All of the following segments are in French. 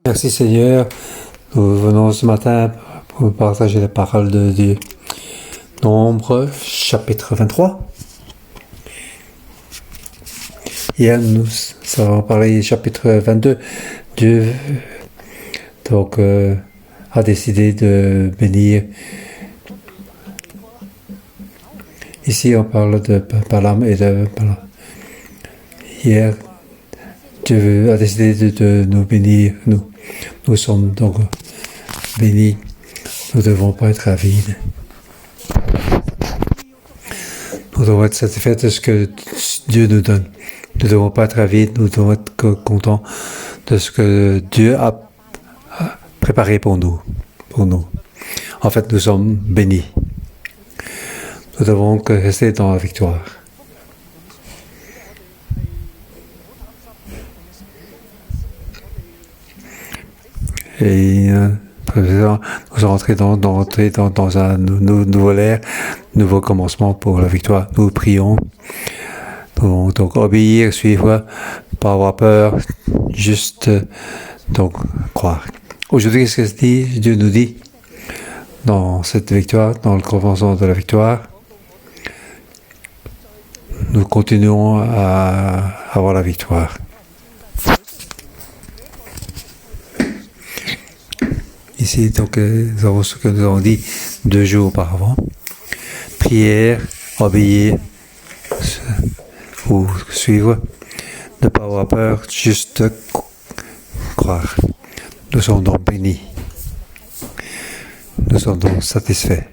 Merci Seigneur, nous venons ce matin pour partager la parole de Dieu. Nombre, chapitre 23. Hier, nous avons parlé chapitre 22. Dieu a décidé de bénir. Ici, on parle de Balaam et de Balaam. Hier, Dieu a décidé de nous bénir. Nous sommes donc bénis. Nous ne devons pas être avides. Nous devons être satisfaits de ce que Dieu nous donne. Nous ne devons pas être avides. Nous devons être contents de ce que Dieu a préparé pour nous. En fait, nous sommes bénis. Nous devons rester dans la victoire. Et nous sommes entrés dans un nouvel ère, nouveau commencement pour la victoire. Nous prions pour donc obéir, suivre, pas avoir peur, juste donc croire. Aujourd'hui, qu'est-ce que Dieu nous dit dans cette victoire, dans le commencement de la victoire? Nous continuons à avoir la victoire. Ici, donc, nous avons ce que nous avons dit 2 jours auparavant. Prière, obéir ou suivre, ne pas avoir peur, juste croire. Nous sommes donc bénis. Nous sommes donc satisfaits.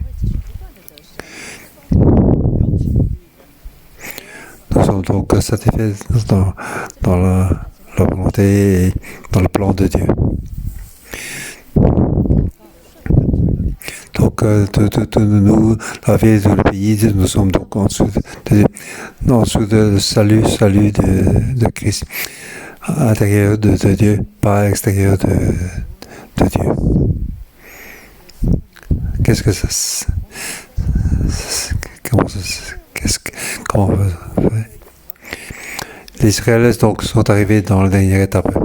Nous sommes donc satisfaits dans la volonté et dans le plan de Dieu. Donc, nous, la vie de le pays, nous sommes donc en dessous de salut de Christ, à l'intérieur de Dieu, pas à l'extérieur de Dieu. Qu'est-ce que ça... Comment les Israéliens donc sont arrivés dans la dernière étape,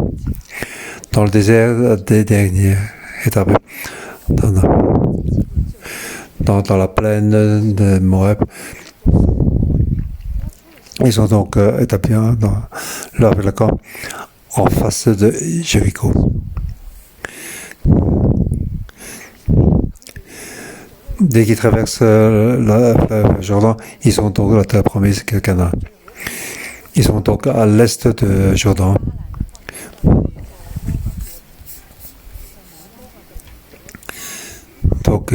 dans le désert des dernières étapes, dans la plaine de Moab. Ils sont donc établis dans leur camp en face de Jéricho. Dès qu'ils traversent le Jordan, ils sont donc la terre promise que Canaan. Ils sont donc à l'est de Jordan. Donc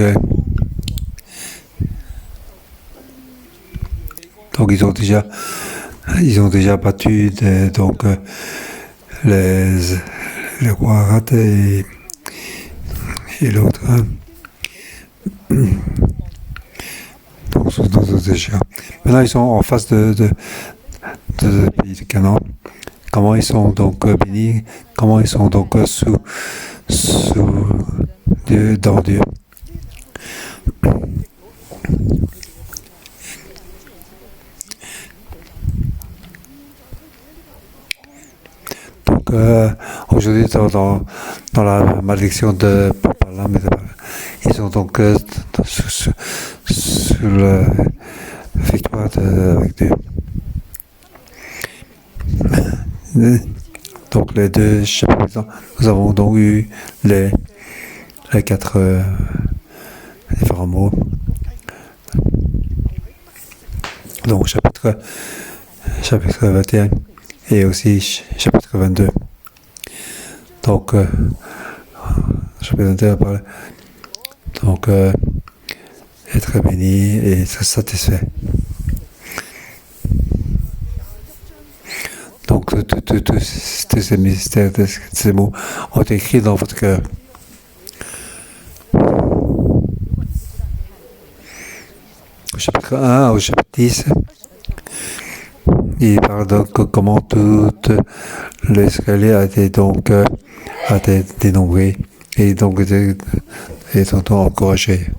ils ont déjà battu les rois Arat et l'autre. Donc déjà. Maintenant ils sont en face de pays de Canaan. Comment ils sont donc bénis? Comment ils sont donc sous Dieu, dans Dieu? Donc aujourd'hui dans la malédiction de Balaam, ils sont donc sous la victoire avec Dieu. Donc les 2 chapitres, nous avons donc eu les 4 différents mots. Donc chapitre 21 et aussi chapitre 22. Donc chapitre 21 parle donc être béni et être satisfait. Donc tous ces mystères, ces mots ont été écrits dans votre cœur. Au chapitre 1 au chapitre 10, il parle donc comment toute l'Israël a été dénombré et donc sont encouragés.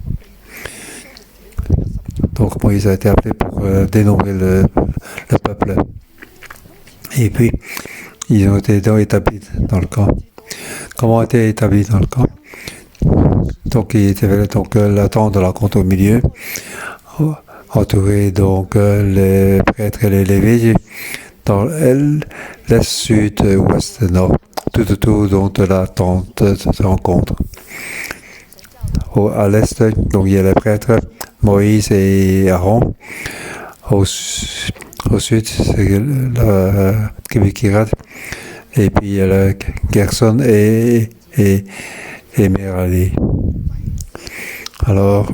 Donc Moïse a été appelé pour dénombrer le peuple. Et puis, ils ont été établis dans le camp. Comment était établi dans le camp? Donc il était donc la tente de la compte au milieu, entouré donc les prêtres et les lévites dans l'est, sud, ouest, nord, tout autour donc de la tente de rencontre. À l'est, donc il y a les prêtres Moïse et Aaron. Au sud, c'est la tribu Kirat. Et puis il y a le Gerson et Merari. Alors,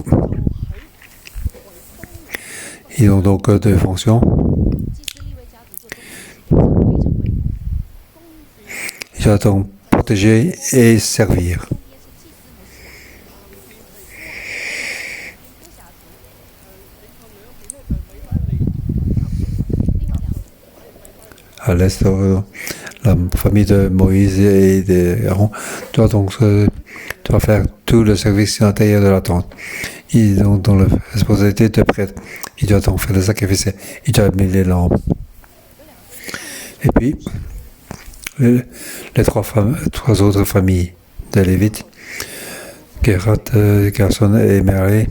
ils ont donc deux fonctions. Ils doivent donc protéger et servir. À l'est, la famille de Moïse et d'Aaron doit donc faire tout le service intérieur de la tente. Ils ont dans la responsabilité de prêtre. Ils doivent donc faire le sacrifice. Ils doivent mettre les lampes. Et puis, les trois autres familles de Lévites, Kérat, Gerson et Merari,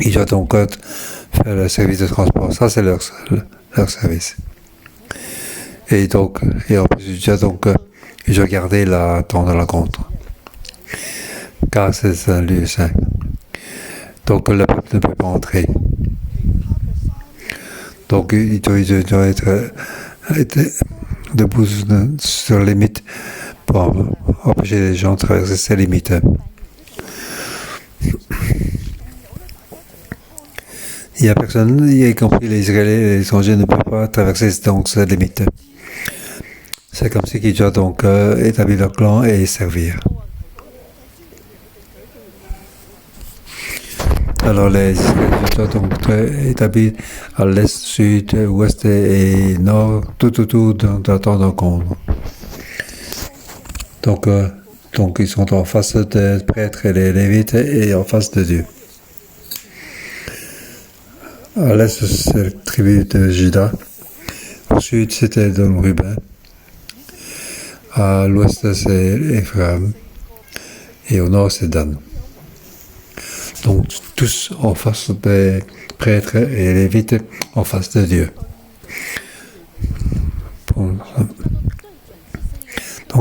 ils doivent donc faire le service de transport. Ça, c'est leur service. Et en plus, ils doivent garder la tente de la compte. Car c'est un lieu saint. Donc, le peuple ne peut pas entrer. Donc, il doit être debout sur les limites pour empêcher les gens de traverser ces limites. Il n'y a personne, y compris les Israéliens et les étrangers, ne peuvent pas traverser donc ces limites. C'est comme si qu'ils doivent donc établir leur clan et servir. Alors les Israéliens doivent donc établir à l'est, sud, ouest et nord, tout autour d'un temps de compte. Donc ils sont en face des prêtres et des lévites et en face de Dieu. À l'est, c'est la tribu de Juda. Au sud, c'était dans Ruben. À l'ouest, c'est Ephraim. Et au nord, c'est Dan. Donc, tous en face des prêtres et lévites, en face de Dieu. Donc,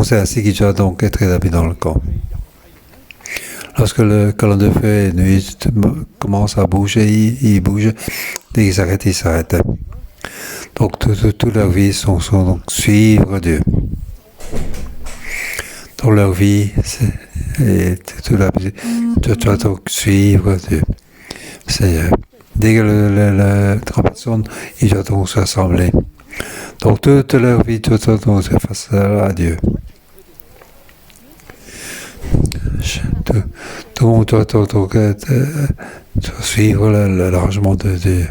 c'est ainsi qu'il doit donc être établi dans le camp. Lorsque le colonne de feu et nuit commence à bouger, il bouge. Dès qu'il s'arrête, il s'arrête. Donc, toute leur vie sont donc suivre Dieu. Dans leur vie, tu dois donc suivre Dieu. Dès que la trompette sonne, ils doivent donc s'assembler. Donc, toute leur vie, tu dois donc se face à Dieu. Tout le monde doit donc suivre l'arrangement de Dieu.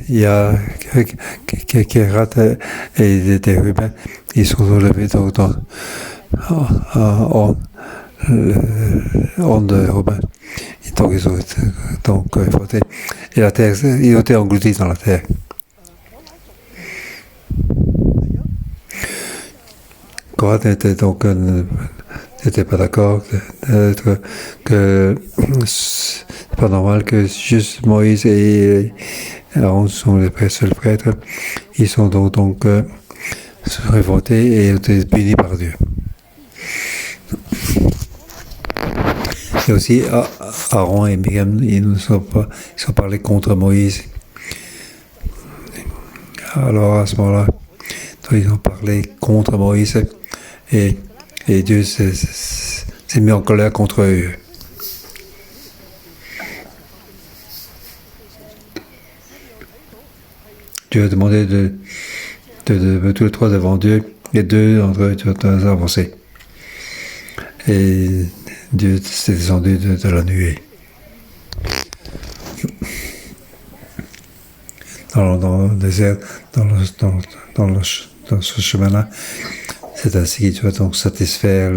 Il y a Kérat et des Ruben, ils sont relevés en de Ruben. Donc ils ont donc voté. Et la terre, ils ont été engloutis dans la terre. Kérat était donc n'était pas d'accord que c'est pas normal que juste Moïse et Aaron sont les seuls prêtres. Ils sont donc révoltés et ont été punis par Dieu. Et aussi Aaron et Myriam, ils sont parlés contre Moïse. Alors à ce moment-là, ils ont parlé contre Moïse et Dieu s'est mis en colère contre eux. Dieu a demandé de tous les trois devant Dieu, et deux d'entre eux doivent avancer. Et Dieu s'est descendu de la nuée. Dans le désert, dans ce chemin-là, c'est ainsi qu'ils doivent donc satisfaire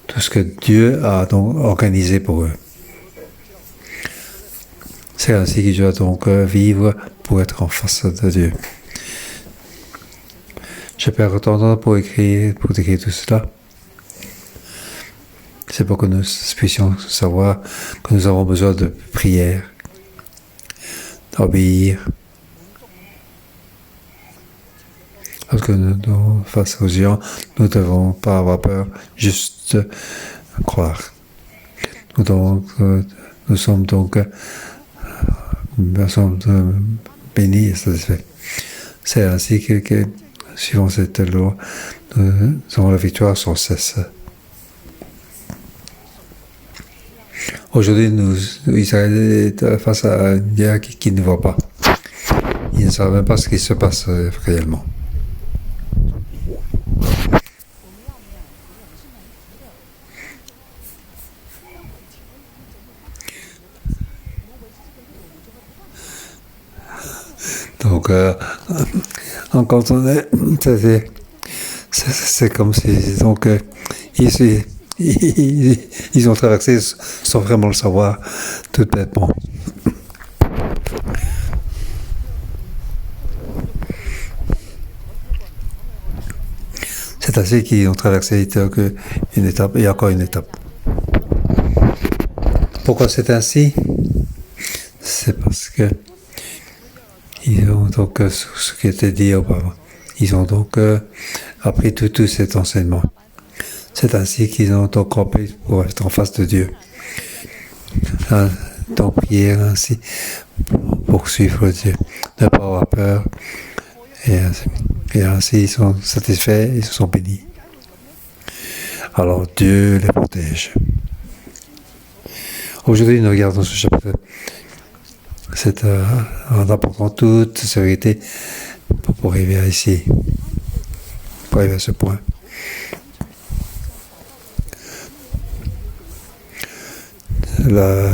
tout ce que Dieu a donc organisé pour eux. C'est ainsi qu'il doit donc vivre pour être en face de Dieu. Je perds autant de temps pour décrire tout cela. C'est pour que nous puissions savoir que nous avons besoin de prière, d'obéir. Parce que face aux gens, nous ne devons pas avoir peur, juste croire. Nous sommes donc bénis et satisfaits. C'est ainsi que suivant cette loi, nous avons la victoire sans cesse. Aujourd'hui, Israël est face à une guerre qui ne voit pas. Ils ne savent même pas ce qui se passe réellement. Donc, quand on est, c'est comme si donc ils ont traversé sans vraiment le savoir, tout bêtement. C'est ainsi qu'ils ont traversé une étape et encore une étape. Pourquoi c'est ainsi? C'est parce que ils ont donc ce qui était dit auparavant. Ils ont donc appris tout cet enseignement. C'est ainsi qu'ils ont donc campé pour être en face de Dieu. Donc prière ainsi pour suivre Dieu, ne pas avoir peur. Et ainsi ils sont satisfaits, ils se sont bénis. Alors Dieu les protège. Aujourd'hui, nous regardons ce chapitre. C'est en apportant toute sécurité pour arriver à ici, pour arriver à ce point. La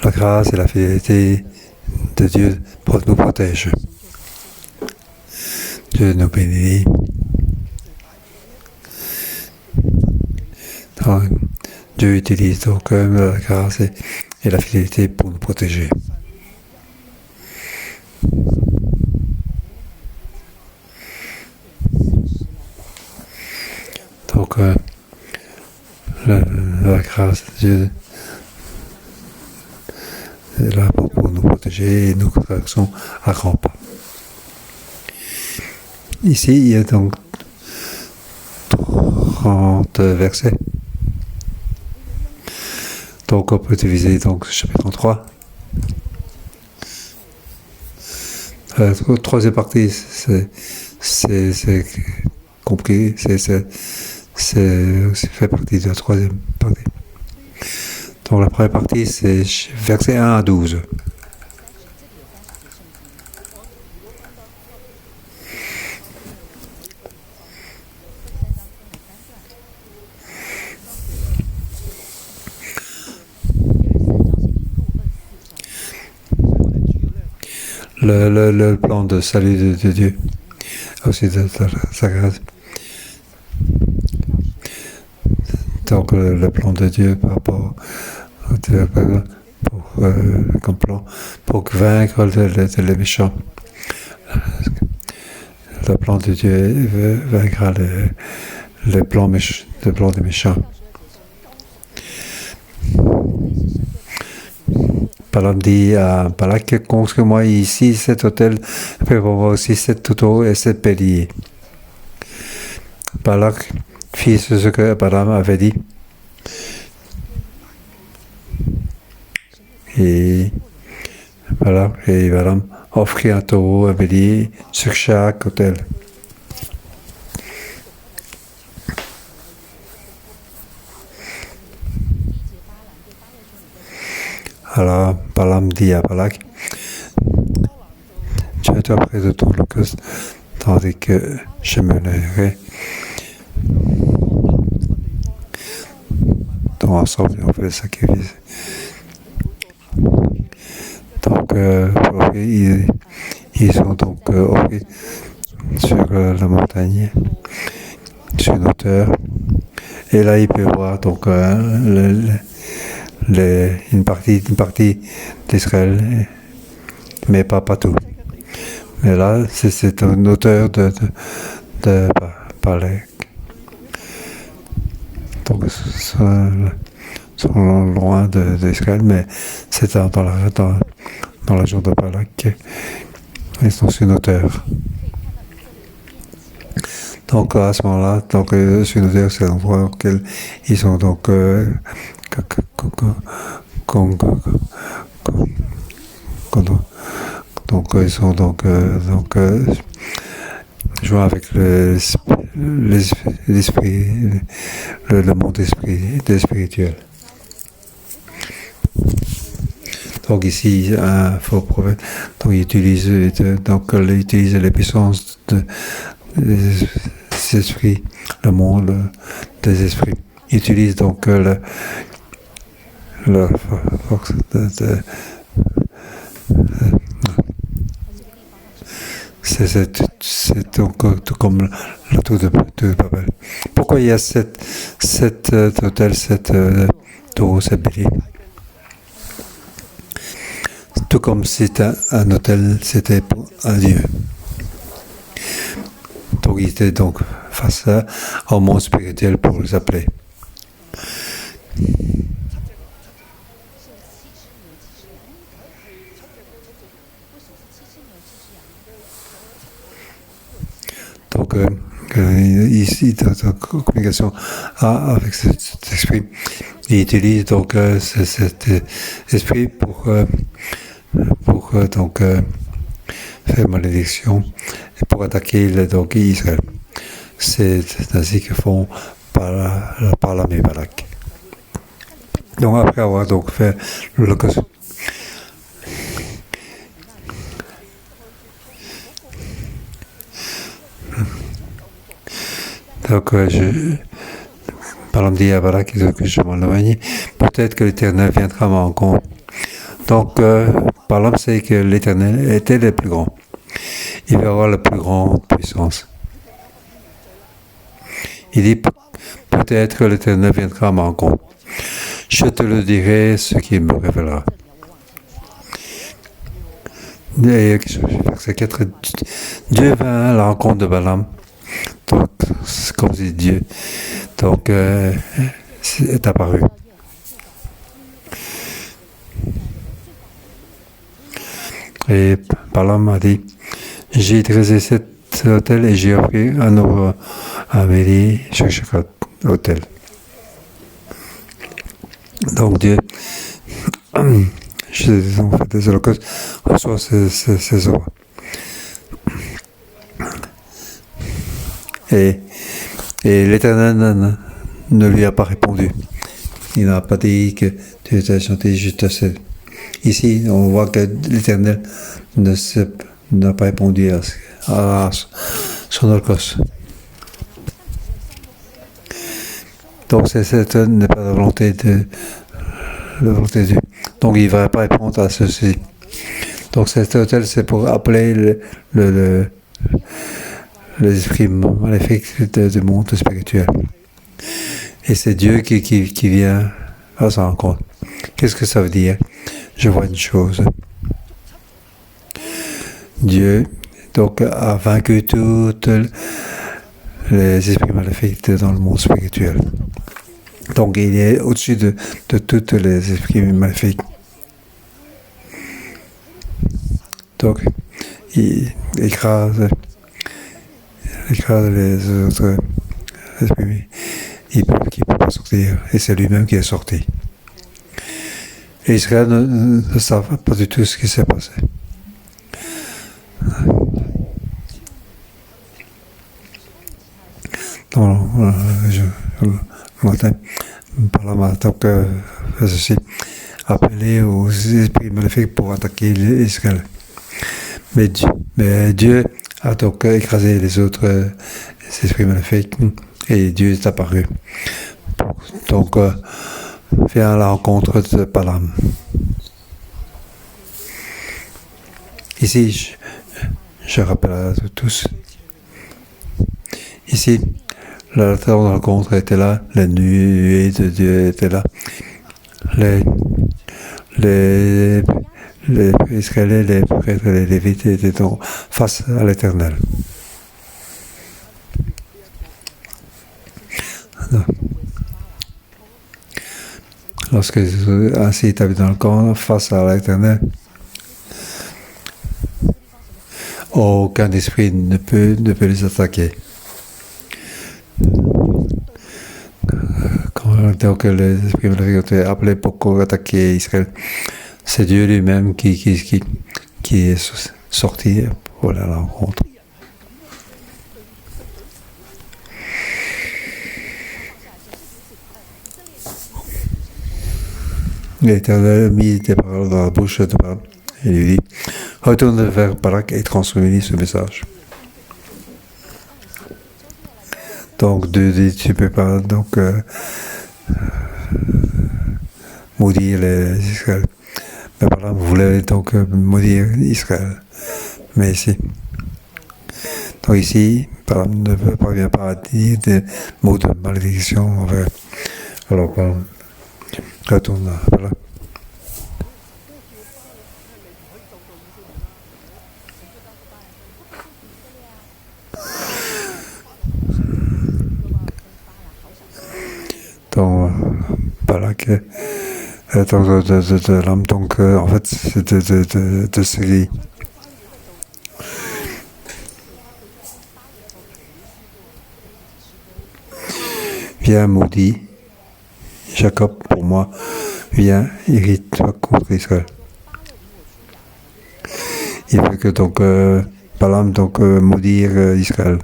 grâce et la fidélité de Dieu nous protègent. Dieu nous bénit. Donc, Dieu utilise donc la grâce et la fidélité pour nous protéger. Donc, la grâce de Dieu est là pour nous protéger et nous traversons à grands pas. Ici, il y a donc 30 versets. Donc on peut diviser donc chapitre 3. La troisième partie, c'est compris, c'est fait partie de la troisième partie. Donc la première partie, c'est versets 1 à 12. Le plan de salut de Dieu, aussi de sa grâce. Donc le plan de Dieu par rapport comme plan pour vaincre les méchants. Le plan de Dieu vaincra le plan des méchants. Balaam dit à Balak, construis-moi ici cet hôtel, prépare-moi aussi 7 touteaux et 7 béliers. Balak fit ce que Balaam avait dit. Et Balaam offrit un taureau, un bélier sur chaque hôtel. Alors Balaam dit à Balak, tiens-toi près de ton holocauste, tandis que je mènerai donc ensemble on fait le sacrifice. Donc ils ont donc offert sur la montagne, sur une hauteur, et là il peut voir donc une partie d'Israël, mais pas tout. Mais là, c'est un auteur de Balak. Donc, sont loin d'Israël, mais c'est dans la région de Balak. Ils sont synodeurs. Donc à ce moment-là, synodeurs, c'est l'endroit auquel ils sont donc ils sont joints avec l'esprit, le monde spirituel. Donc ici, un faux prophète, donc il utilise les puissances des esprits, le monde des esprits. Il utilise donc la force c'est donc tout comme la tour de Babel. Pourquoi il y a cette tour, cette bélier? Tout comme c'était un hôtel, c'était pour un Dieu. Donc il était donc face au monde spirituel pour les appeler. Donc ici, dans la communication avec cet esprit, il utilise donc cet esprit pour faire malédiction et pour attaquer Israël. C'est ainsi que font Balaam et Balak. Donc après avoir donc fait l'holocauste, donc Balaam dit à Balak que je m'en éloigne, peut-être que l'Éternel viendra à mon rencontre. Donc Balaam sait que l'Éternel était le plus grand. Il va avoir la plus grande puissance. Il dit peut-être que l'Éternel viendra à ma rencontre. Je te le dirai ce qu'il me révélera. Et verset 4, Dieu vint à la rencontre de Balaam. Donc, comme dit Dieu, donc est apparu. Et Balaam a dit, j'ai dressé cet hôtel et j'ai offert un euro à Amélie sur chaque hôtel. Donc Dieu, je ont fait des holocaustes, reçoit ces œuvres. Et l'Éternel ne lui a pas répondu. Il n'a pas dit que tu étais chanté juste assez. Ici, on voit que l'Éternel n'a pas répondu à son holocauste. Donc, cette n'est pas la volonté de Dieu. Donc, il ne va pas répondre à ceci. Donc, cet hôtel, c'est pour appeler les esprits maléfiques du monde spirituel. Et c'est Dieu qui vient à sa rencontre. Qu'est-ce que ça veut dire? Je vois une chose. Dieu donc a vaincu toutes les esprits maléfiques dans le monde spirituel. Donc il est au-dessus de tous les esprits maléfiques. Donc il écrase les autres esprits qui ne peut pas sortir. Et c'est lui-même qui est sorti. Et Israël ne savait pas du tout ce qui s'est passé. Donc, le matin, par la fait ceci, appeler aux esprits maléfiques pour attaquer Israël. Mais Dieu a donc écrasé les autres esprits maléfiques et Dieu est apparu. Donc, vient à la rencontre de Balaam. Ici, je rappelle à tous, ici, la rencontre était là, la nuée de Dieu était là, les les, les Israéliens, les prêtres et les Lévites étaient donc face à l'Éternel. Lorsque Jésus ainsi établi dans le camp face à l'Éternel, aucun esprit ne peut les attaquer. Donc les esprits maléfiques ont été appelés pour attaquer Israël. C'est Dieu lui-même qui est sorti pour la rencontre. L'Éternel a mis des paroles dans la bouche de Balaam et lui dit, retourne vers Balak et transmets-lui ce message. Donc Dieu dit, tu peux pas maudire les Israël. Mais Balaam voulait donc maudire Israël. Mais ici, donc ici, Balaam ne parvient pas à dire des mots de malédiction envers. Alors Balaam retourne là. Donc, Balak de l'homme, donc en fait, c'est de Syrie. Viens maudit, Jacob pour moi, viens irrite-toi contre Israël. Il veut que donc Balaam donc maudire Israël.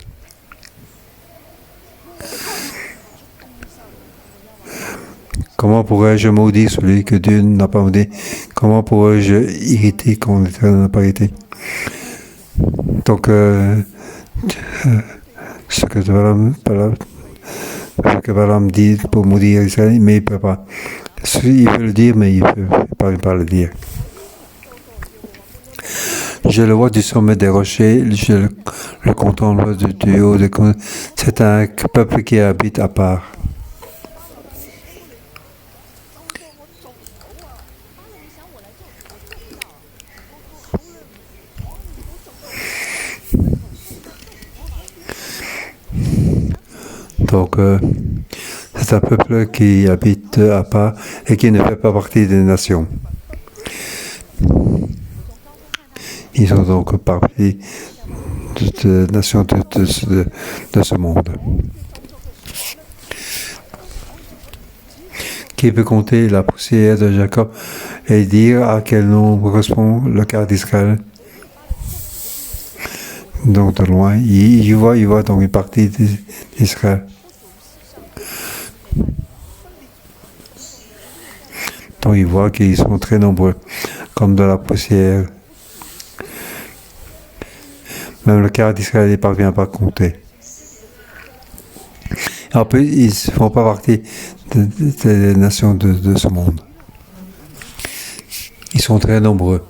Comment pourrais-je maudire celui que Dieu n'a pas maudit? Comment pourrais-je irriter quand l'Éternel n'a pas irrité? Donc, ce que Balaam dit pour maudire Israël, mais il ne peut pas. Il veut le dire, mais il ne peut pas le dire. Je le vois du sommet des rochers, je le contemple du haut des collines. C'est un peuple qui habite à part. Donc, c'est un peuple qui habite à part et qui ne fait pas partie des nations. Ils sont donc partie des nations de ce monde. Qui peut compter la poussière de Jacob et dire à quel nombre correspond le quart d'Israël? Donc de loin, il voit donc une partie d'Israël. Donc il voit qu'ils sont très nombreux, comme de la poussière. Même le quart d'Israël ne parvient pas à compter. En plus, ils ne font pas partie des nations de ce monde. Ils sont très nombreux.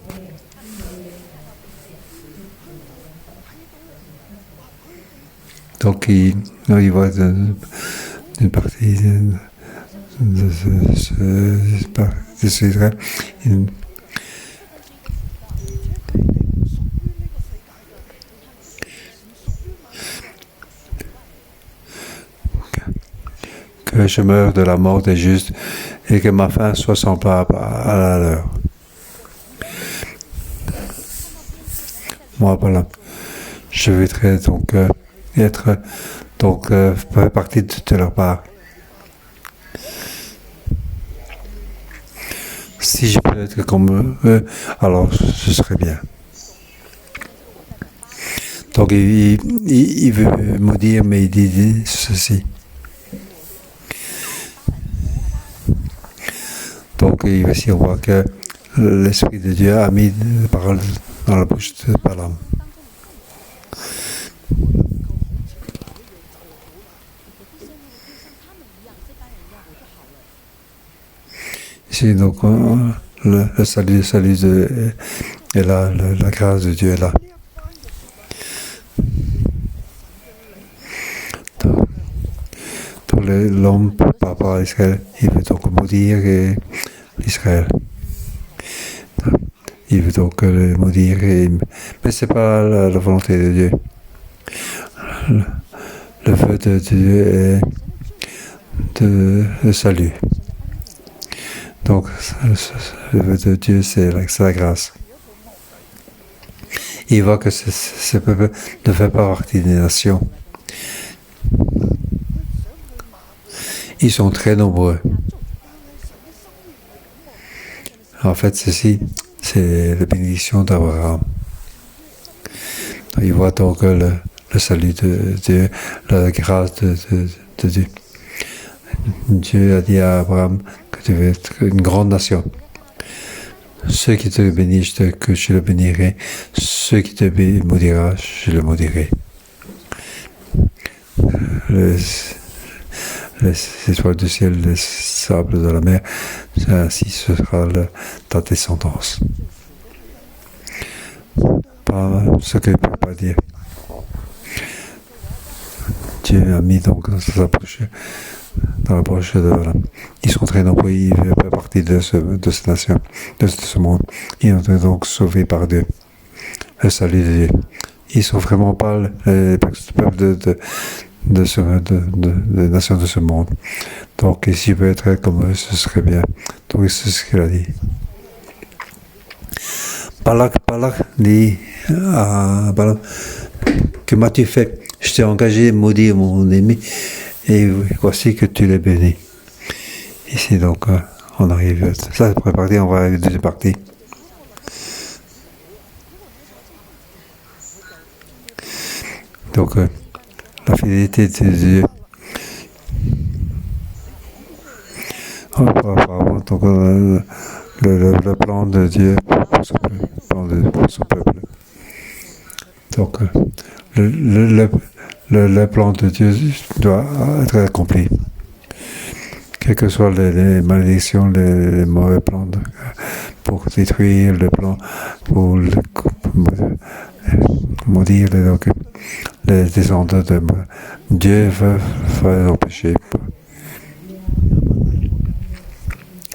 Donc il voit une partie de ce Israël. Que je meure de la mort des justes et que ma fin soit semblable à la leur. Moi, voilà. Je voudrais donc être partie de leur part. Si je peux être comme eux, alors ce serait bien. Donc il veut maudire, mais il dit ceci. Donc ici on voit que l'Esprit de Dieu a mis des paroles dans la bouche de Balaam. Ici donc le salut est là, la grâce de Dieu est là. Donc l'homme par rapport à Israël, il veut donc maudire Israël. il veut donc le maudire, mais c'est pas la volonté de Dieu. Le vœu de Dieu est de salut. Donc, le vœu de Dieu, c'est la grâce. Il voit que ce peuple ne fait pas partie des nations. Ils sont très nombreux. En fait, ceci, c'est la bénédiction d'Abraham. Il voit donc le salut de Dieu, la grâce de Dieu. Dieu a dit à Abraham que tu veux être une grande nation. Ceux qui te bénissent, que je le bénirai. Ceux qui te maudira, je le maudirai. Les étoiles du ciel, les sables de la mer, ainsi ce sera ta descendance. Pas ce que je ne peux pas dire. Dieu a mis donc dans la poche de Balaam. Ils sont très nombreux, ils font partie de cette nation, de ce monde. Ils ont été donc sauvés par Dieu. Le salut de Dieu. Ils sont vraiment pas les peuples de nations de ce monde. Donc, s'il peut être comme eux, ce serait bien. Donc, c'est ce qu'il a dit. Balak dit à Balaam, que m'as-tu fait? Je t'ai engagé, maudit mon ennemi, et voici que tu l'es béni. Ici, donc, on arrive. Ça, c'est la première partie, on va à la deuxième partie. Donc, la fidélité de Dieu. Donc, le plan de Dieu pour son peuple. Donc, le plan de Dieu doit être accompli. Quelles que soient les malédictions, les mauvais plans pour détruire, le plan pour maudire les descendants de Dieu veut empêcher.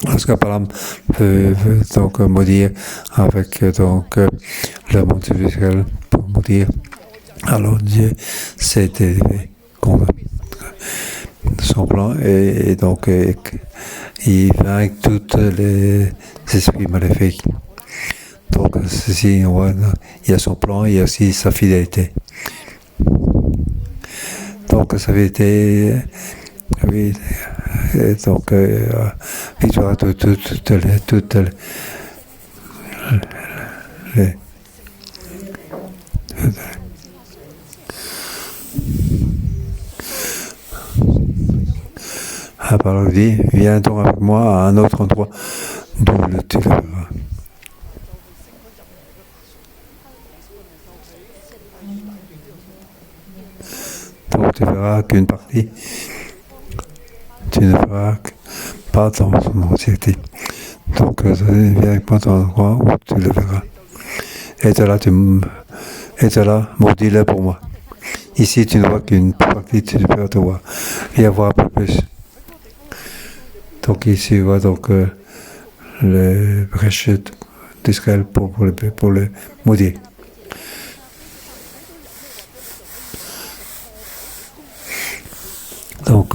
Parce que Balaam veut donc maudire avec donc le monde spirituel pour maudire. Alors Dieu s'est élevé contre son plan et donc il vainc tous les esprits maléfiques. Donc ceci, il y a son plan, il y a aussi sa fidélité. Donc sa fidélité, oui, et donc victoire de toutes les la parole dit, viens donc avec moi à un autre endroit d'où tu le verras. Donc tu verras qu'une partie, tu ne verras pas dans son entièreté. Donc viens avec moi dans un endroit où tu le verras. Et de là, maudis-le pour moi. Ici, tu ne vois qu'une partie, tu peux te voir. Viens voir un peu plus. Donc ici, tu vois donc les brèches d'Israël pour le maudire. Donc,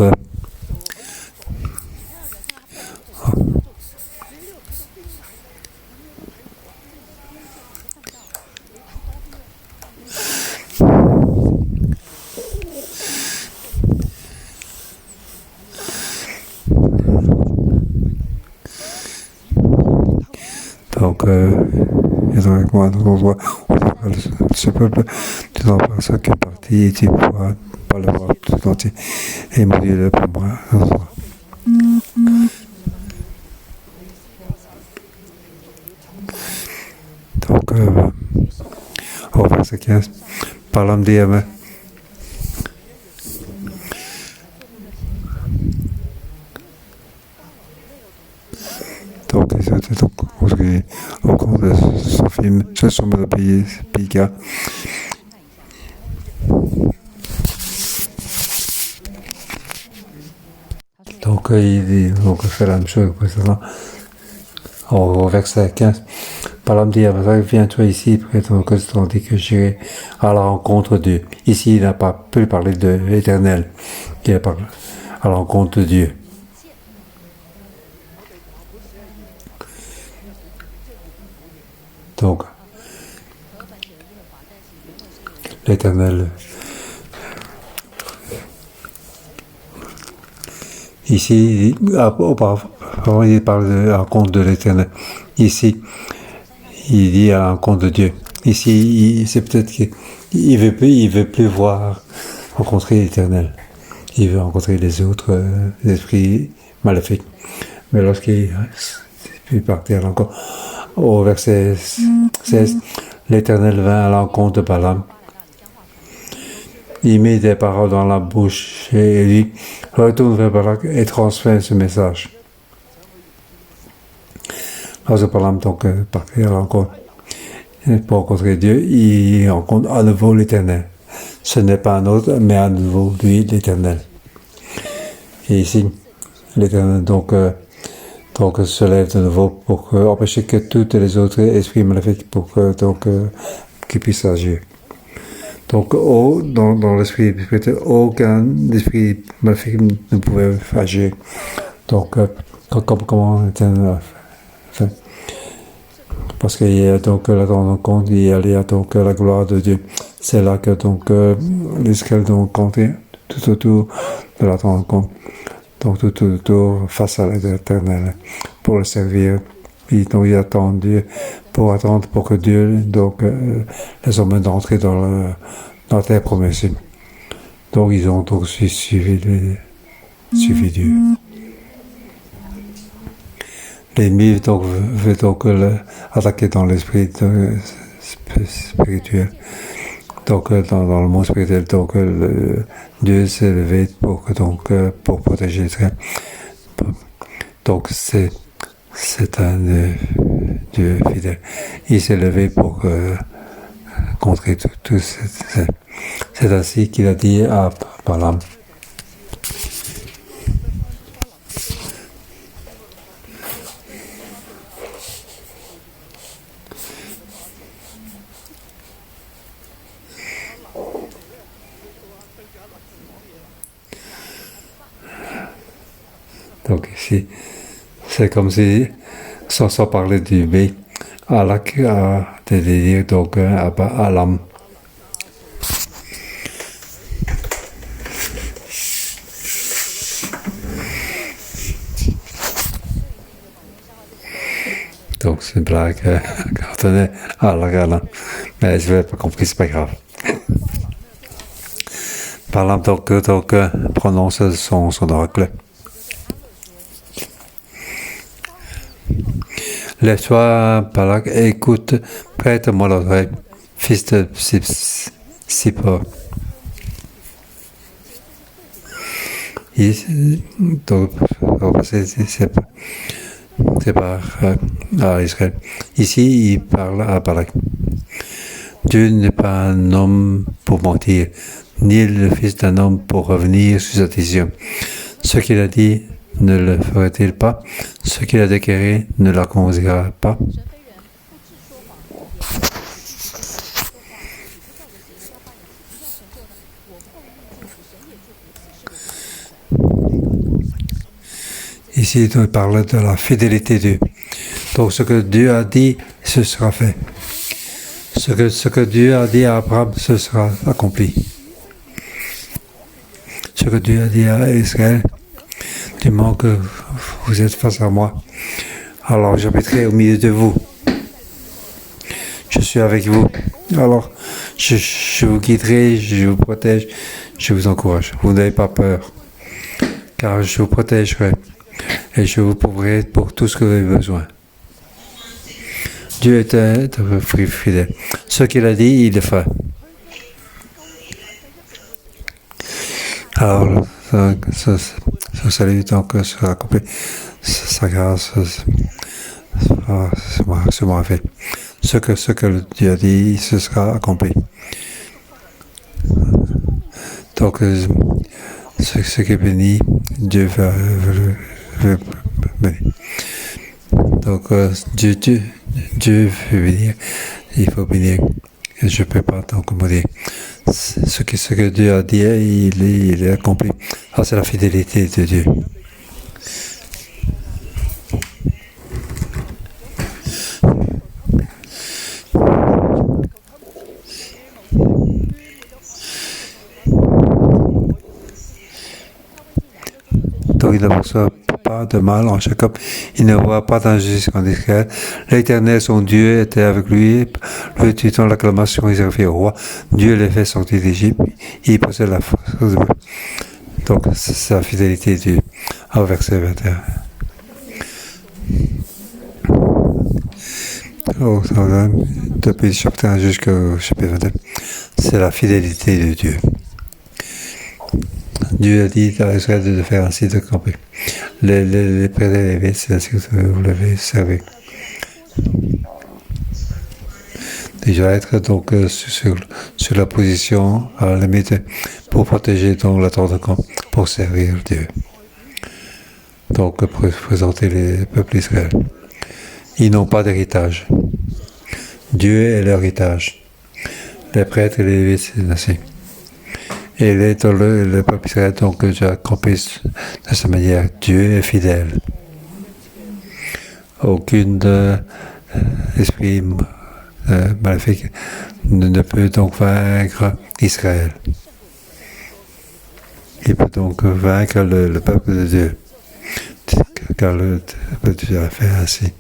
ils ont avec moi dans l'endroit où ce peuple, tu n'en pas ça qu'une partie et tu ne pourras pas le voir tout entier. Et maudis-le pour moi. Donc, au verset 15, Balaam dit à moi, donc, c'était donc au cours de son film, ce sont de Pika. Donc, il dit, donc, fait la même chose que précédemment. Au verset 15, Balaam dit à Balak, viens-toi ici, près ton cause, tandis que j'irai à la rencontre de Dieu. Ici, il n'a pas pu parler de l'Éternel. Il a parlé à la rencontre de Dieu. Donc, l'Éternel, ici, auparavant, il parle de la rencontre de l'Éternel. Ici, il dit à la rencontre de Dieu. Ici, c'est peut-être qu'il veut plus rencontrer l'Éternel. Il veut rencontrer les autres esprits maléfiques. Mais lorsqu'il peut partir encore au verset 16, l'Éternel vint à l'encontre de Balaam. Il met des paroles dans la bouche et il dit, retourne vers Balak et transfère ce message. Lorsque Balaam donc partit à l'encontre pour rencontrer Dieu, il rencontre à nouveau l'Éternel. Ce n'est pas un autre, mais à nouveau lui, l'Éternel. Et ici, l'Éternel donc se lève de nouveau pour empêcher que tous les autres esprits maléfiques qu'ils puissent agir. Donc, dans l'esprit spirituel, aucun esprit maléfique ne pouvait agir. Donc, comment l'Éternel fait? Parce qu'il y a donc la rencontre, il y a donc la gloire de Dieu. C'est là que donc l'Israël donc comptait tout autour de la rencontre. Donc tout autour face à l'Éternel pour le servir. Et donc il attend Dieu pour que Dieu donc les emmène d'entrer dans la terre promise. Donc ils ont donc suivi Dieu. L'ennemi veut donc attaquer dans l'esprit spirituel. Donc dans le monde spirituel, donc Dieu s'est levé pour protéger Israël. Donc c'est un Dieu fidèle. Il s'est levé pour contrer tout. C'est ainsi qu'il a dit à Balaam. Donc ici, c'est comme si, sans parler du B, Balak a dire donc à l'âme. Donc c'est une blague quand on est à l'âme. Mais je n'avais pas compris, c'est pas grave. Balaam donc prononce son oracle. Lève-toi, Balak, et écoute, prête-moi l'oreille, fils de Sippor. Donc, c'est par à Israël. Ici, il parle à Balak. Dieu n'est pas un homme pour mentir, ni le fils d'un homme pour revenir sur sa décision. Ce qu'il a dit, ne le ferait-il pas? Ce qu'il a déclaré ne l'accomplira pas? Ici, il parle de la fidélité de Dieu. Donc, ce que Dieu a dit, ce sera fait. Ce que Dieu a dit à Abraham, ce sera accompli. Ce que Dieu a dit à Israël, du moment que vous êtes face à moi, alors j'habiterai au milieu de vous. Je suis avec vous. Alors, je vous guiderai, je vous protège, je vous encourage. Vous n'avez pas peur, car je vous protégerai et je vous pourvoirai pour tout ce que vous avez besoin. Dieu est un fidèle. Ce qu'il a dit, il le fait. Alors, ce salut donc sera accompli. Sa grâce sera fait. Ce que Dieu a dit, ce sera accompli. Donc, ce qui est béni, Dieu veut bénir. Donc, Dieu veut bénir, il faut bénir. Je ne peux pas t'accommoder. Ce que Dieu a dit, il est accompli. Ah, c'est la fidélité de Dieu. Donc il ne reçoit pas de mal en Jacob, il ne voit pas d'injustice en Israël. L'Éternel, son Dieu, était avec lui, lui tuant l'acclamation réservée au roi. Dieu les fait sortir d'Égypte, il possède la force. Donc c'est la fidélité de Dieu. Au verset 21. Depuis le chapitre 1 jusqu'au chapitre 22, c'est la fidélité de Dieu. Dieu a dit à Israël de faire ainsi de camper. Les prêtres et les Lévites, c'est ainsi que vous l'avez servi. Il doit être donc sur la position à la limite pour protéger donc la tente de camp, pour servir Dieu. Donc pour présenter les peuples d'Israël. Ils n'ont pas d'héritage. Dieu est leur héritage. Les prêtres et les Lévites, c'est ainsi. Et le peuple Israël donc déjà campé de cette manière. Dieu est fidèle. Aucune esprit maléfique ne peut donc vaincre Israël. Il peut donc vaincre le peuple de Dieu. Car le peuple de Dieu a fait ainsi.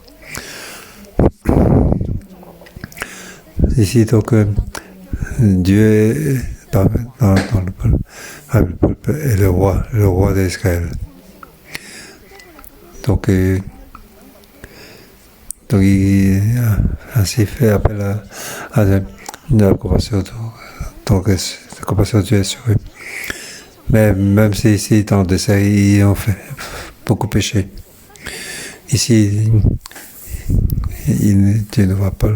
Ici donc Dieu est dans le peuple est le roi d'Israël. Donc il a ainsi fait appel à la compassion. Donc la compassion de Dieu est sur eux. Mais même si ici dans des séries ils ont fait beaucoup péché. Ici Dieu ne voit pas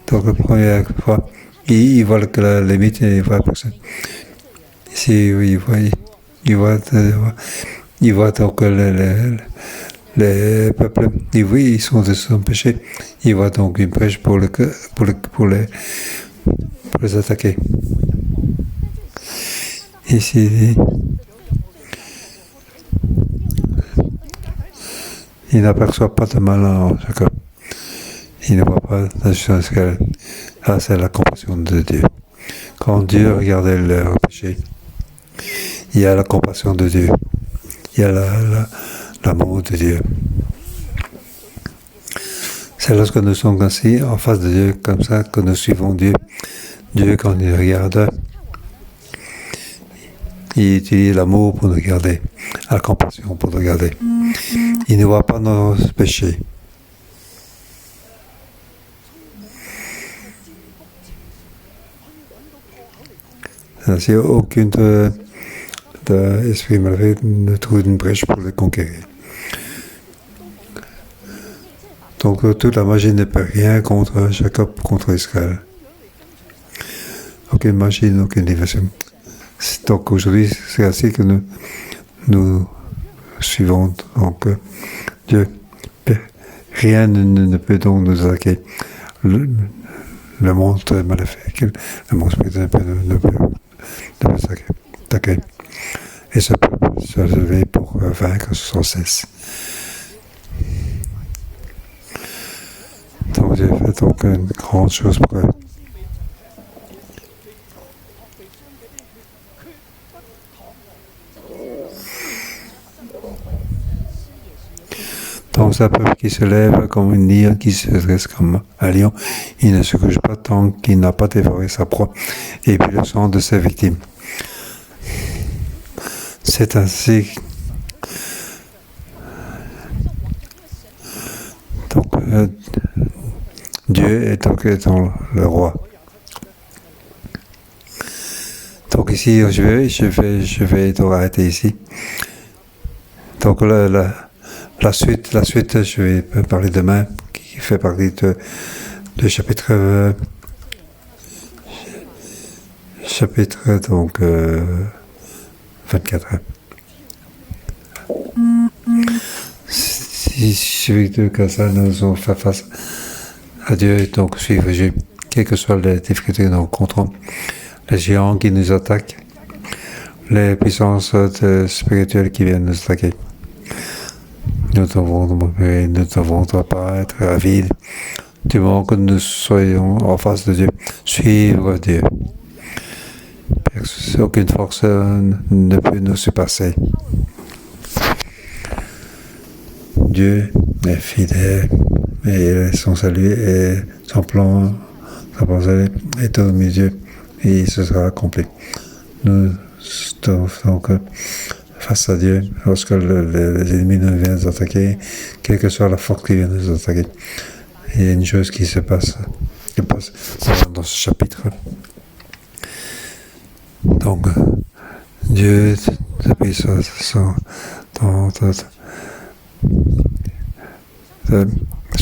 donc la première fois, il voit que la limite, il voit personne. Ici, il voit donc les peuples, ils sont de son péché. Il voit donc une brèche pour les attaquer. Ici, il n'aperçoit pas de mal en Jacob. Il ne voit pas d'injustice. Ah, c'est la compassion de Dieu. Quand Dieu regardait leur péché, il y a la compassion de Dieu. Il y a l'amour de Dieu. C'est lorsque nous sommes ainsi, en face de Dieu, comme ça, que nous suivons Dieu. Dieu, quand il regarde, il utilise l'amour pour nous regarder, la compassion pour nous regarder. Il ne voit pas nos péchés. Ainsi, aucune esprit mauvais ne trouve une brèche pour les conquérir. Donc toute la magie ne peut rien contre Jacob, contre Israël. Aucune magie, aucune division. Donc aujourd'hui, c'est ainsi que nous suivons donc Dieu. Rien ne peut donc nous attaquer. Le monde maléfique, le monde spirituel ne peut attaquer. Et ce peuple se lever pour vaincre sans cesse. Donc j'ai fait donc une grande chose pour eux. Donc c'est un peuple qui se lève comme une lion, qui se dresse comme un lion. Il ne se couche pas tant qu'il n'a pas dévoré sa proie et puis le sang de ses victimes. C'est ainsi. Donc Dieu est donc le roi. Donc ici, je vais donc arrêter ici. Donc la suite, je vais parler demain, qui fait partie de chapitre donc 24. il suffit que ça nous ont fait face à Dieu et donc suivre Dieu, quelles que soient les difficultés que nous rencontrons, les géants qui nous attaquent, les puissances spirituelles qui viennent nous attaquer. Nous ne devons pas être avides du moment que nous soyons en face de Dieu, suivre Dieu. Aucune force ne peut nous surpasser. Dieu est fidèle et son salut et son plan, sa pensée est au milieu et il se sera accompli. Nous donc face à Dieu, lorsque les ennemis nous viennent nous attaquer, quelle que soit la force qui vient nous attaquer, il y a une chose qui se passe dans ce chapitre. Donc, Dieu, depuis se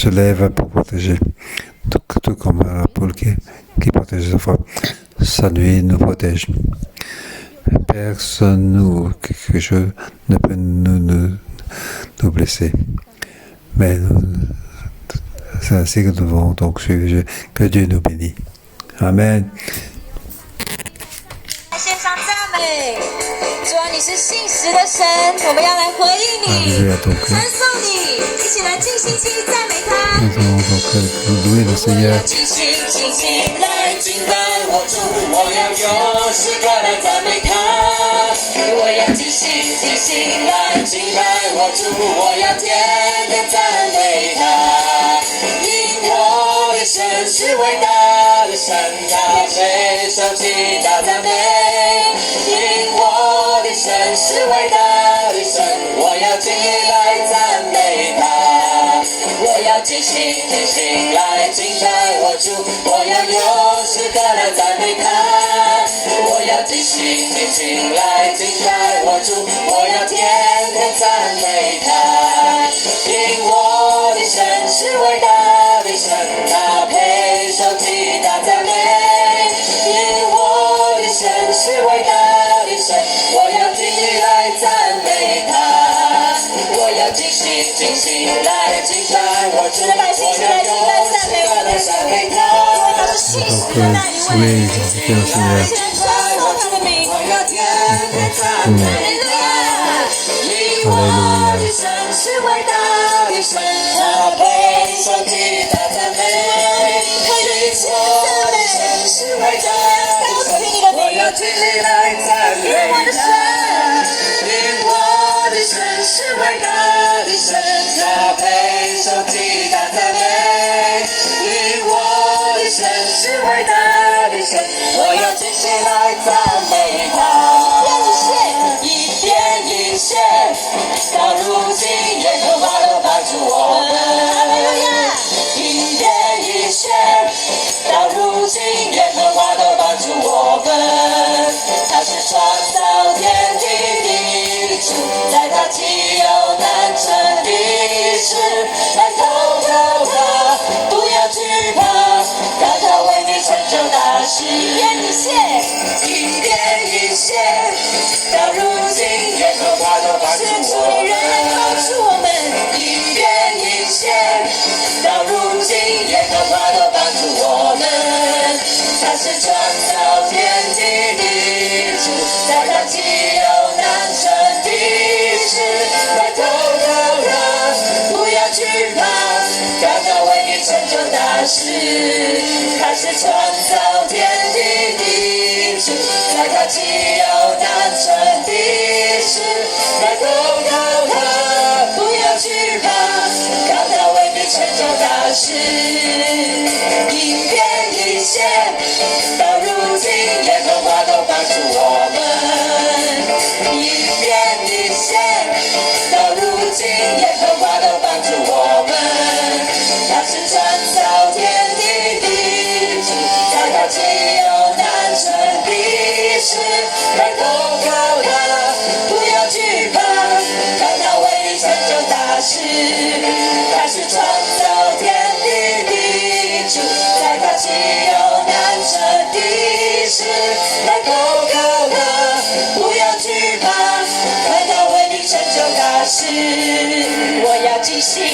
lève pour protéger, tout comme la poule qui protège sa femme. Sa nuit nous protège. Personne ou quelque chose ne peut nous blesser. Mais c'est ainsi que nous devons donc suivre. Que Dieu nous bénisse. Amen. 献上赞美，主啊，你是信实的神，我们要来回应你，传颂你，一起来尽心尽意赞美他。我要尽心尽心来敬拜我主，我要用诗歌来赞美他。我要尽心尽心来敬拜我主，我要天天赞美他。因我的神是伟大的神，他备受极大赞美。因我的神是伟大的神，我要尽力来赞美他。我要尽心尽心来敬拜我主，我要用诗歌来赞美他。我要尽心尽心来敬拜我主，我要天天赞美他。因我的神是伟大的神，他配受极大赞美。因我的神是伟大的神，我要尽力来赞美他。我要尽心尽心来敬拜我主，我要用诗歌来赞美他。因为他是信实的那一位，我要全传颂他的名，我要天天赞美他。因我的神是伟大的神，他配受极大赞美。因我的神是伟大的神，我要尽力来赞美他。因我的神是伟大的神，他配受极大赞美。因我的神是伟大的神，我要尽心来赞美他。一点一线，到如今耶和华都帮助我们。一点一线，到如今耶和华都帮助我们。他是创造天地的主，在他岂有难成的事？来投靠他，不要惧怕，让他为你成就大事。一点一线，一点一线，到如今耶和华都帮助我们。帮助我们，一点一线，到如今耶和华都帮助我们。他是创造天地的主，在他岂有难成的事？来投靠他，不要惧怕，让他为你成就大事。他是创造天地的主，在他岂有难成的事？来投靠他，不要惧怕，让他为你成就大事。一点一线，到如今耶和华都帮助我们。一点一线，到如今耶和华都帮助我们。他是创造天地的主，在他岂有难成的事？来投靠他，不要惧怕，让他为你成就大事。他是创造天地的主，在他岂有难成的事？来投靠他，不要惧怕，让他为你成就大事。我要尽心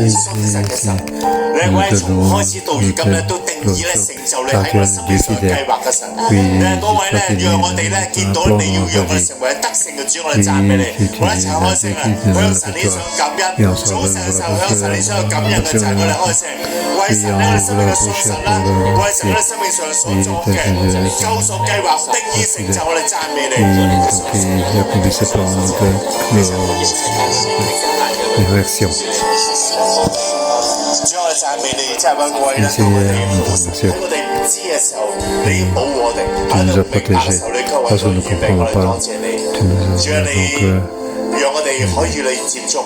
縮實嘅神，你係位從開始到如今咧都定義咧成就你喺我生命上計劃嘅神，你係嗰位咧讓我哋咧見到你要讓我哋成為得勝嘅主，我哋讚美你，我哋一齊開聲啊！向神你想感恩，早晨嘅時候向神你想感恩嘅就係我哋開聲，為神喺我哋生命嘅屬神啦，為神喺我哋生命上所做嘅救贖計劃定義成就，我哋讚美你。主我哋讚美你，真係揾個位咧，喺我哋唔知嘅時候，你保護我哋；喺我哋明白嘅時候，你卻為我預備，我哋多謝你。主啊，你讓我哋可以與你接觸，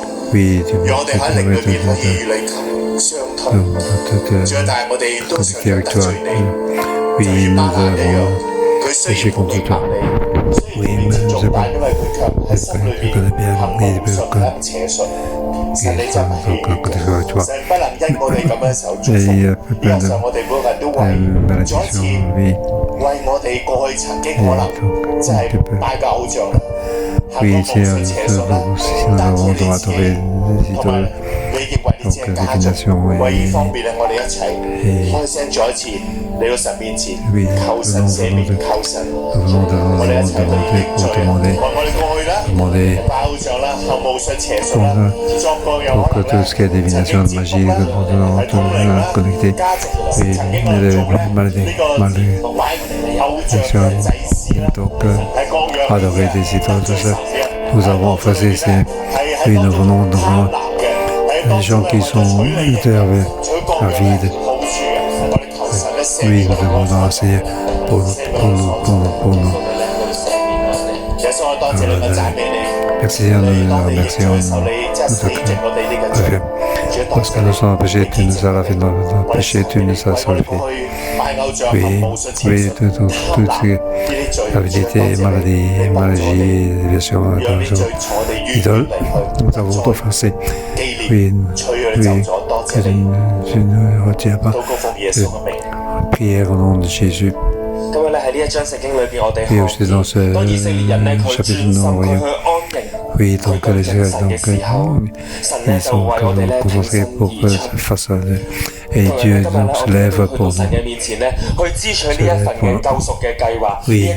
讓我哋喺靈裏邊可以與你相通。主啊，但係我哋都常常得罪你，就如巴蘭一樣，佢雖然唔明白你，雖然你接觸，但因為佢卻喺心裏邊行惡術行邪術。神你真係神不能因我哋咁嘅時候祝福，呢個時候我哋每個人都為再一次為我哋過去曾經可能即係拜嘅偶像啦，行惡術邪術啦，唔單止呢啲嘢，同埋你認為呢啲係家族，為呢方面咧，我哋一齊開聲再一次嚟到神面前求神赦免，求神，我哋一齊去認罪，為我哋過去啦，拜偶像啦，行惡術邪術啦。pour que tout ce qui est divination, magie, connecté, et donc adorer des idoles, tout ça. Nous avons fait ces, oui, nous venons devant les gens qui sont réservés à vide. Oui, nous devons essayer pour nous. Merci, nous remercions parce que nous sommes péchés, tu nous as lavé nos péchés, tu nous as sauvés. Oui, toute avidité, maladie, déviation, idole, nous avons offensé. Oui, que tu ne retiens pas. Prière au nom de Jésus. Et aussi dans ce chapitre, nous voyons. Oui, donc les ils sont concentrés pour face à eux. Et Dieu donc se lève pour nous. Oui,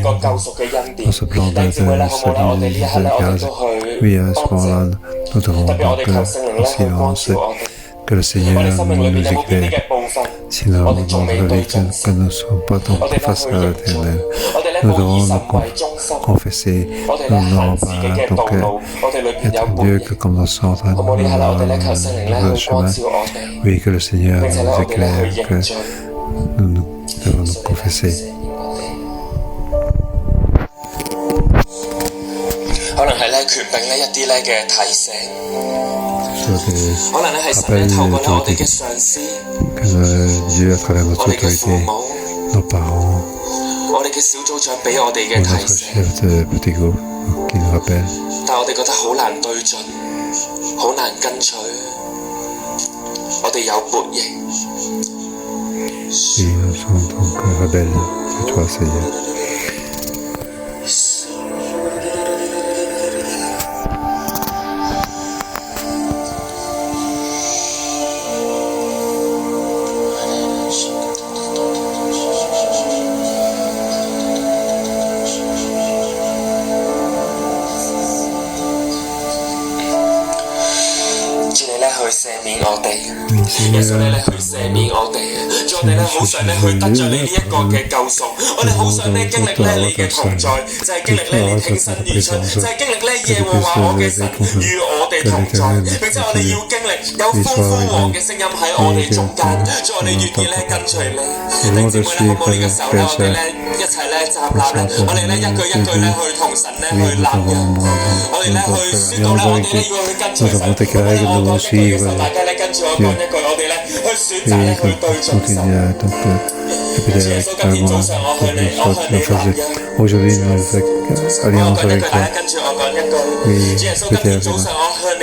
dans ce plan de salut, oui, à ce moment-là, nous devons donc en silence que le Seigneur nous éclaire. Sinon, dans la vie, que nous ne sommes pas donc face à l'Éternel. Nous devons nous confesser, nous n'aurons pas donc être Dieu que comme nous sommes dans le chemin. Oui, que le Seigneur nous éclaire, que nous devons nous confesser. 可能係咧權柄咧一啲咧嘅提醒，可能咧係神咧透過咧我哋嘅上司，我哋嘅父母，我哋嘅小組長俾我哋嘅提醒，但我哋覺得好難對準，好難跟隨，我哋有悖逆。耶穌你去赦免我哋，主我哋咧好想咧去得著你呢一個嘅救贖，我哋好想咧經歷咧你嘅同在，就係經歷咧你挺身而出，就係經歷咧耶和華我嘅神與我哋同在，並且我哋要經歷有風呼王嘅聲音喺我哋中間，主我哋願意咧跟隨你，弟兄姊妹咧，好唔好呢個時候咧，我哋咧一齊咧站立咧，我哋咧一句一句咧去同神咧去立約，我哋咧去宣告咧，我哋咧要去跟隨神，我希望大家咧跟住我講一句，我哋咧去選擇咧去對準神。主耶穌今天早上我向你立約。Aujourd'hui, nous faisons alliance avec toi.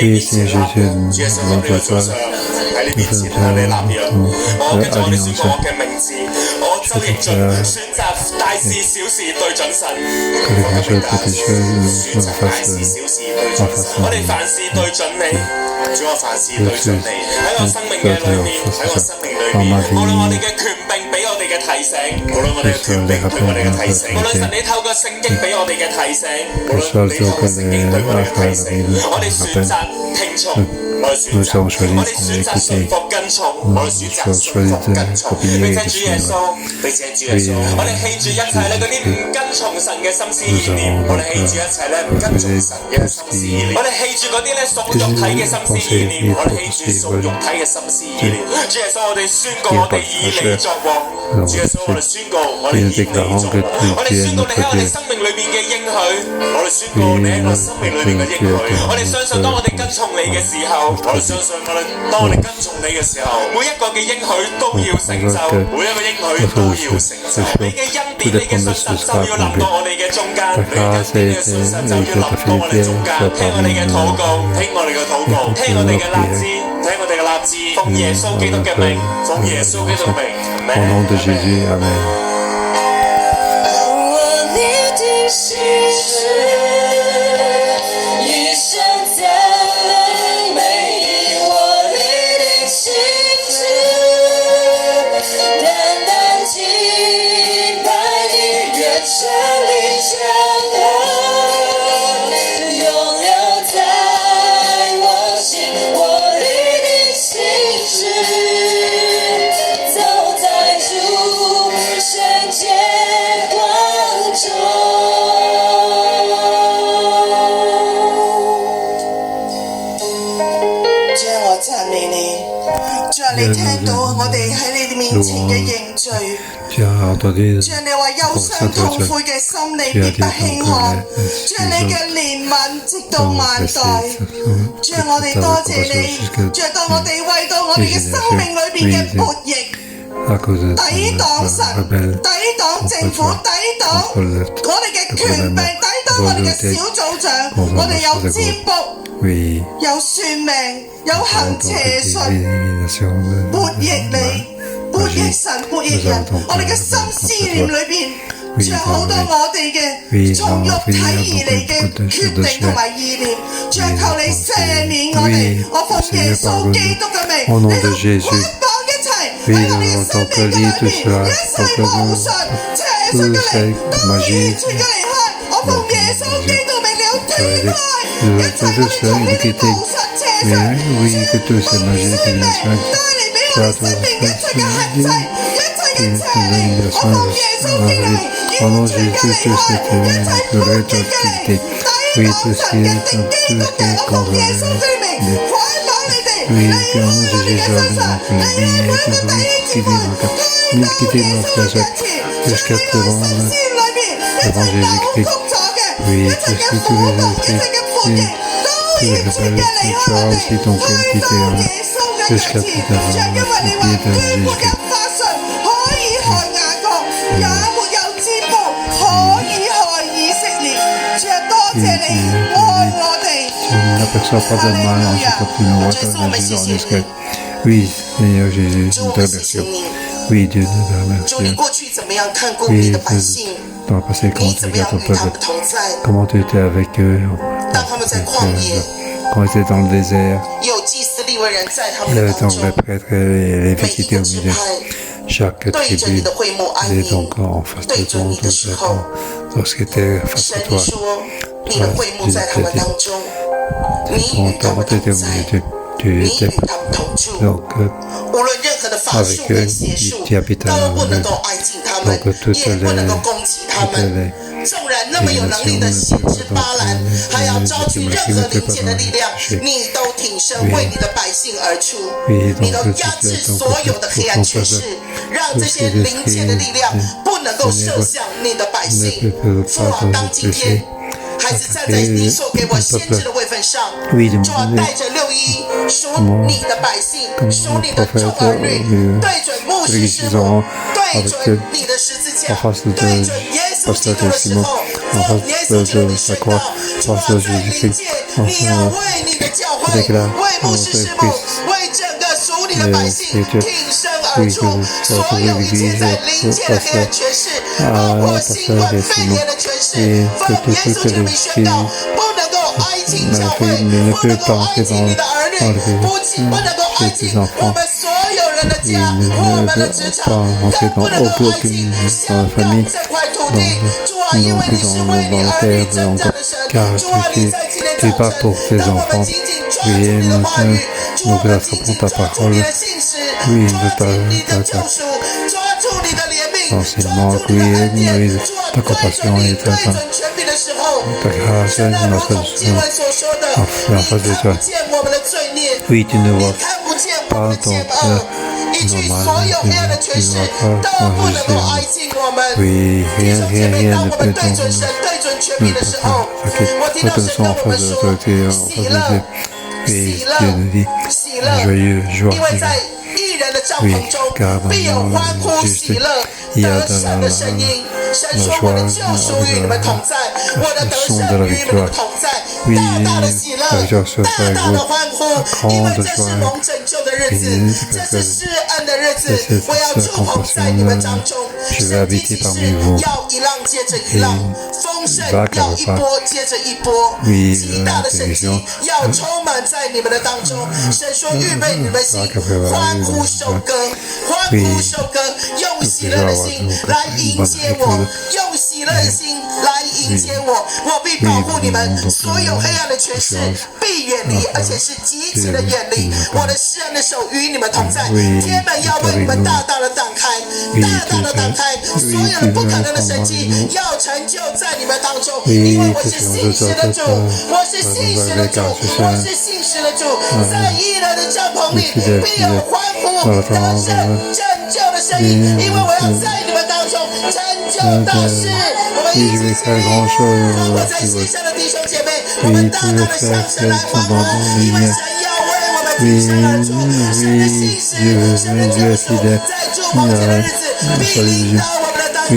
Oui, Seigneur Jésus, nous devons toi. Nous faisons alliance. Que les grandes choses, petites choses, nous fassent en face. 主我凡事對準你，喺我生命嘅裏面，喺我生命裏面，無論我哋嘅權柄俾我哋嘅提醒，無論我哋嘅權柄對我哋嘅提醒，無論神你透過聖經俾我哋嘅提醒，無論你透過聖經對我哋嘅提醒，我哋選擇聽從。我哋選擇順服跟從，我哋選擇順服跟從，並且主耶穌，我哋棄住一切咧嗰啲唔跟從神嘅心思意念，我哋棄住一切咧唔跟從神嘅心思意念，我哋棄住嗰啲咧屬肉體嘅心思意念，我哋棄住屬肉體嘅心思意念。主耶穌，我哋宣告我哋以你作王。主耶穌，我哋宣告我哋以你作王。我哋宣告你喺我哋生命裏邊嘅應許，我哋宣告你喺我生命裏邊嘅應許。我哋相信當我哋跟從你嘅時候。我哋相信當我哋跟從你嘅時候，每一個嘅應許都要成就，每一個應許都要成就。你嘅恩典、你嘅信實就要臨到我哋嘅中間，你嘅恩典、你嘅信實就要臨到我哋中間。聽我哋嘅禱告，聽我哋嘅禱告，聽我哋嘅立志，聽我哋嘅立志，奉耶穌基督嘅名，奉耶穌基督嘅名。Au nom de Jésus, Amen. 你聽到我哋喺你面前嘅認罪，主你話憂傷痛悔嘅心你必不輕看，主你嘅憐憫直到萬代，主我哋多謝你，主當我哋為到我哋嘅生命裏邊嘅悖逆，抵擋神，抵擋政府，抵擋我哋嘅權柄，抵擋我哋嘅小組長，我哋有占卜，有算命，有行邪術，悖逆你，悖逆神，悖逆人，我哋嘅心思念裏邊仲有好多我哋嘅從肉體而嚟嘅決定同埋意念，仲求你赦免我哋，我奉耶穌基督嘅名，你都捆綁一齊喺我哋嘅生命嘅裏邊，一切巫術、邪術嘅靈都完全嘅離開，我奉耶穌基督名了斷開，一切我哋從呢啲巫術、邪術、巫師命帶嚟俾我哋生命一切嘅限制，一切嘅邪靈，我奉耶穌基督名。完全嘅離開，一切負面嘅靈，抵擋神嘅正基督嘅，我奉耶穌之名捆綁你哋，你要喺我哋嘅身上，你要喺我哋第一次會，該到耶穌嘅前，在你嘅心思裏邊，一切扭曲咗嘅，一切嘅苦毒，一切嘅叛逆，都完全嘅離開我哋，該到耶穌嘅前，像因為你話斷沒有法術可以害雅各，也沒有可以害以色列，主啊，多謝你愛我哋。主，我們謝謝你。主，你過去怎麼樣看顧你的百姓？你怎麼樣與他們同在？當他們在曠野，有祭司利未人在他們的當中，每一個支派。對着你的會幕安營，對着你的時候，神你說你的會幕在他們當中，你與他們同在，你與他們同住，無論任何的法術跟邪術都不能夠挨近他們，也不能夠攻擊他們。縱然那麼有能力的先知巴蘭，還要招聚任何靈界的力量，你都挺身為你的百姓而出，你都壓制所有的黑暗權勢，讓這些靈界的力量不能夠射向你的百姓。父啊，當今天孩子站在你所給我先知的位份上，主啊，帶着611屬你的百姓，屬你的眾兒女，對準牧師師母，對準你的十字架，對準耶穌基督的時候，奉耶穌基督的宣告，主啊，在靈界，你要為你的教會，為牧師師母，為整個屬你的百姓挺身而出，所有一切在靈界的黑暗權勢，包括新冠肺炎的權勢，奉耶穌基督的名宣告，不能夠挨请教会不能够爱敬你的儿女，不仅不能够爱敬我们所有人的家，我们的职场，更不能够爱敬香港这块土地。主啊，因为你是为你儿女征战的神，主啊，你在今天早晨，当我们紧紧抓住你的话语，主啊，我们紧紧抓住你的信实，抓住你的救赎，抓住你的怜悯，抓住你的恩典，主啊，对准你对准权柄的时候，神啊，如同经文所说的，你看不见我们的罪孽，你看不见我们的奸恶，以至于所有黑暗的权势都不能够挨近我们。弟兄姐妹，当我们对准神、对准权柄的时候，我听到神跟我们说：喜乐，喜乐，喜乐，因为在义人的帐篷中必有欢呼喜乐得胜的声音。神说：我的救赎与你们同在，我的得胜与你们同在，大大的喜乐，大大的欢呼，因为这是蒙拯救的日子，这是施恩的日子，我要住棚在你们当中。圣经启示要一浪接着一浪，丰盛要一波接着一波，极大的神迹要充满在你们的当中。神说：预备你们的心，欢呼收割，欢呼收割，用喜乐的心来迎接我，用喜乐的心来迎接我，我必保护你们，所有黑暗的权势必远离，而且是极其的远离。我的施恩的手与你们同在，天门要为你们大大的打开，大大的打开，所有的不可能的神迹要成就在你们当中，因为我是信实的主，我是信实的主，我是信实的主，在义人的帐篷里必有欢呼得胜拯救的声音，因为我要在你们当中成就大事。我们一起起立，让我在线上的弟兄姐妹，我们大大的向神来欢呼，因为神要为我们挺身而出，神的信实，神的救赎，在祝福节的日子必临到我们的当中。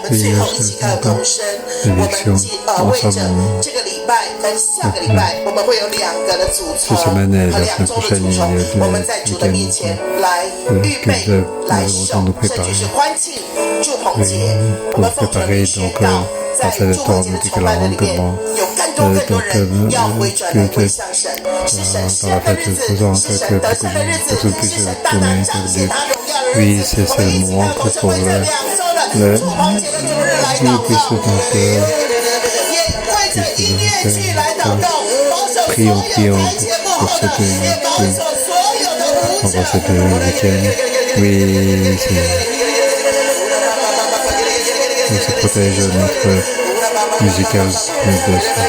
最后一起同声，我们为着这个礼拜跟下个礼拜，我们会有2个的组成和2周的组成，我们在主的面前来预备来守，甚至是欢庆祝棚节。我们奉主的名宣告，在祝棚节的筹办的里面，有更多人要回转来归向神，是神施恩的日子，是神得胜的日子，是神大大彰显他荣耀的日子。我们一起来为这2周的祝棚节的主日来祷告，也会在音乐剧来祷告，保守所有台节幕后的，也保守所有的舞者。se protège notre musical du deuxième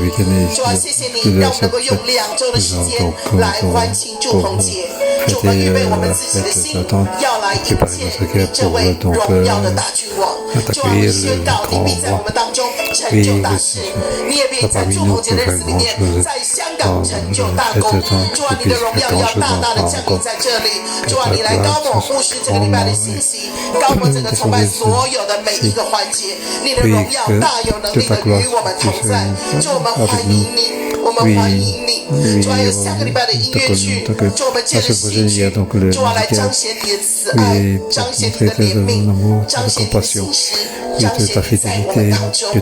week-end.主啊，谢谢你让我们能够用2周的时间来欢庆祝棚节。主啊，预备我们自己的心，要来迎接你这位荣耀的大君王。主啊，你宣告你必在我们当中成就大事，你也必在祝棚节的日子里面，在香港成就大功。主啊，你的荣耀要大大的降临在这里。主啊，你来高抹牧师这个礼拜的信息，高抹整个崇拜所有的每一个环节，你的荣耀大有能力的与我们同在。主，我们欢迎你，我们欢迎你。主要有下个礼拜的音乐剧，主我们借着戏剧，主要来彰显你的慈爱，彰显你的怜悯，彰显你的信实，彰显你在我们当中。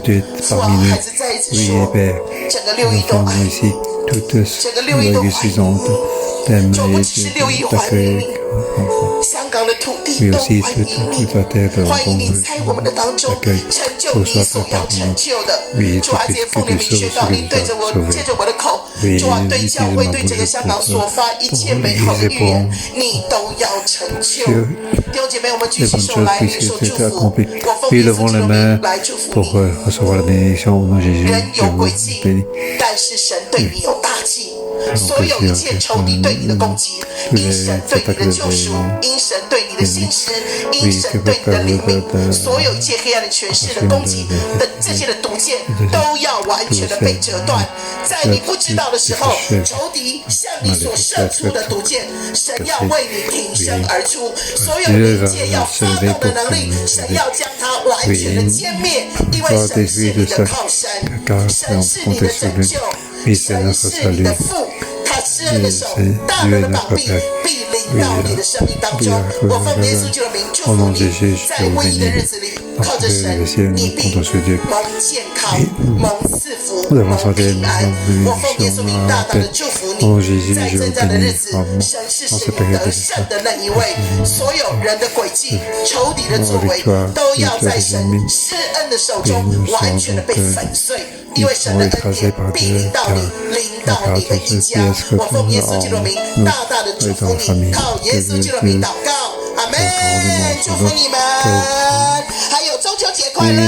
主啊，孩子再一次说，整个6亿都爱你，整个6亿都怀疑你，主不只是6亿怀疑你。香港的土地都欢迎你，欢迎你在我们的当中成就你所要成就的。主啊，这些奉你名宣告，你对着我，借着我的口，主啊，对教会对整个香港所发一切美好的预言，你都要成就。弟兄姐妹，我们举起手来领受祝福。我奉耶稣基督的名来祝福你。人有诡计，但是神对你有大计。所有一切仇敌对你的攻击，因神对你的救赎，因神对你的信实，因神对你的怜悯，所有一切黑暗的权势的攻击的这些的毒箭都要完全的被折断。在你不知道的时候，仇敌向你所射出的毒箭，神要为你挺身而出。所有灵界要发动的能力，神要将它完全的歼灭，因为神是你的靠山，神是你的拯救，神是你的父。他施恩的手，大能的膀臂必临到你的生命当中。我奉耶稣基督的名祝福你，在瘟疫的日子里，靠着神，你必蒙健康，蒙赐福，蒙平安。我奉耶稣名大大的祝福你，在征战的日子，神是使你得胜的那一位。所有人的诡计、仇敌的作为，都要在神施恩的手中完全的被粉碎。因为神的恩典必临到你，临到你的一家。我奉耶稣基督的名，大大的祝福你，靠耶稣基督的名祷告，阿门！祝福你们，还有中秋节快乐！